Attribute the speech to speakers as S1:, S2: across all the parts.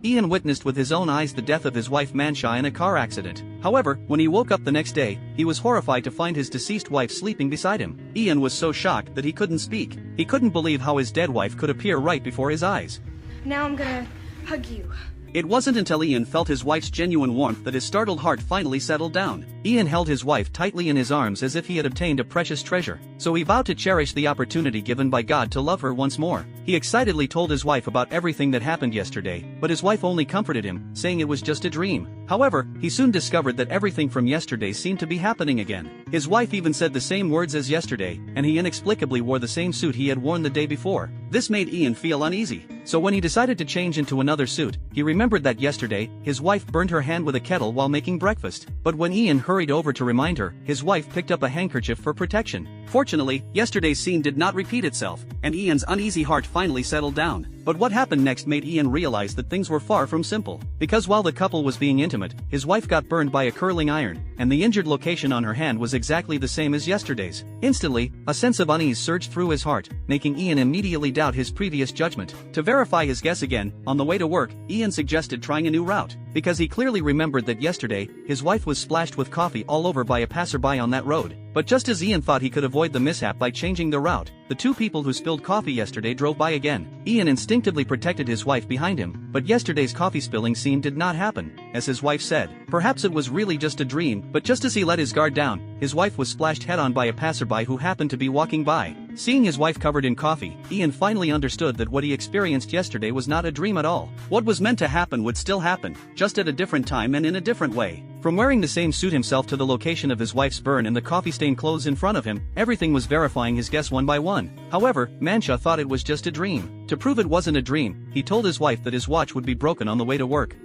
S1: Ian witnessed with his own eyes the death of his wife Mansha in a car accident. However, when he woke up the next day, he was horrified to find his deceased wife sleeping beside him. Ian was so shocked that he couldn't speak. He couldn't believe how his dead wife could appear right before his eyes.
S2: Now I'm gonna hug you.
S1: It wasn't until Ian felt his wife's genuine warmth that his startled heart finally settled down. Ian held his wife tightly in his arms as if he had obtained a precious treasure, so he vowed to cherish the opportunity given by God to love her once more. He excitedly told his wife about everything that happened yesterday, but his wife only comforted him, saying it was just a dream. However, he soon discovered that everything from yesterday seemed to be happening again. His wife even said the same words as yesterday, and he inexplicably wore the same suit he had worn the day before. This made Ian feel uneasy. So when he decided to change into another suit, he remembered that yesterday, his wife burned her hand with a kettle while making breakfast. But when Ian hurried over to remind her, his wife picked up a handkerchief for protection. Fortunately, yesterday's scene did not repeat itself, and Ian's uneasy heart finally settled down. But what happened next made Ian realize that things were far from simple. Because while the couple was being intimate, his wife got burned by a curling iron, and the injured location on her hand was exactly the same as yesterday's. Instantly, a sense of unease surged through his heart, making Ian immediately doubt his previous judgment. To verify his guess again, on the way to work, Ian suggested trying a new route. Because he clearly remembered that yesterday, his wife was splashed with coffee all over by a passerby on that road. But just as Ian thought he could avoid the mishap by changing the route, the two people who spilled coffee yesterday drove by again. Ian instinctively protected his wife behind him, but yesterday's coffee spilling scene did not happen, as his wife said. Perhaps it was really just a dream, but just as he let his guard down, his wife was splashed head-on by a passerby who happened to be walking by. Seeing his wife covered in coffee, Ian finally understood that what he experienced yesterday was not a dream at all. What was meant to happen would still happen, just at a different time and in a different way. From wearing the same suit himself to the location of his wife's burn and the coffee-stained clothes in front of him, everything was verifying his guess one by one. However, Mansha thought it was just a dream. To prove it wasn't a dream, he told his wife that his watch would be broken on the way to work.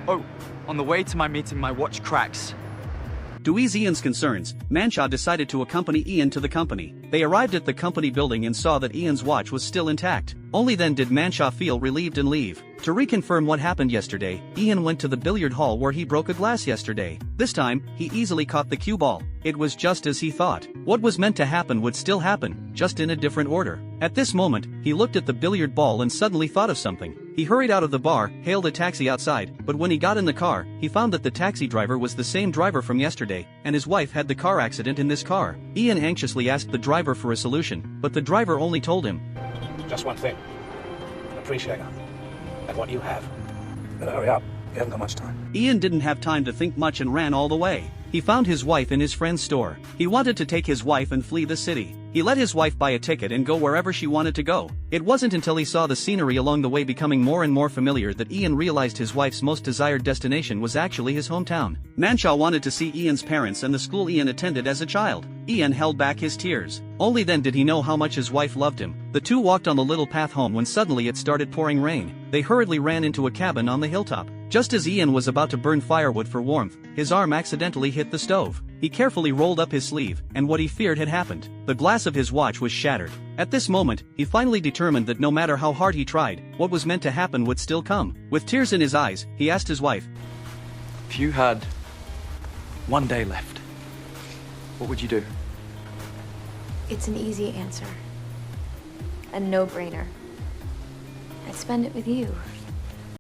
S3: Oh, on the way to my meeting my watch cracks.
S1: To ease Ian's concerns, Mansha decided to accompany Ian to the company. They arrived at the company building and saw that Ian's watch was still intact. Only then did Mansha feel relieved and leave. To reconfirm what happened yesterday, Ian went to the billiard hall where he broke a glass yesterday. This time, he easily caught the cue ball. It was just as he thought. What was meant to happen would still happen, just in a different order. At this moment, he looked at the billiard ball and suddenly thought of something. He hurried out of the bar, hailed a taxi outside, but when he got in the car, he found that the taxi driver was the same driver from yesterday, and his wife had the car accident in this car. Ian anxiously asked the driver for a solution, but the driver only told him,
S4: "Just one thing. An appreciator. And what you have. Better hurry up. You haven't got much time."
S1: Ian didn't have time to think much and ran all the way. He found his wife in his friend's store. He wanted to take his wife and flee the city. He let his wife buy a ticket and go wherever she wanted to go. It wasn't until he saw the scenery along the way becoming more and more familiar that Ian realized his wife's most desired destination was actually his hometown. Mansha wanted to see Ian's parents and the school Ian attended as a child. Ian held back his tears. Only then did he know how much his wife loved him. The two walked on the little path home when suddenly it started pouring rain. They hurriedly ran into a cabin on the hilltop. Just as Ian was about to burn firewood for warmth, his arm accidentally hit the stove. He carefully rolled up his sleeve, and what he feared had happened. The glass of his watch was shattered. At this moment, he finally determined that no matter how hard he tried, what was meant to happen would still come. With tears in his eyes, he asked his wife,
S3: If you had one day left, what would you do?
S2: It's an easy answer. A no-brainer. I'd spend it with you.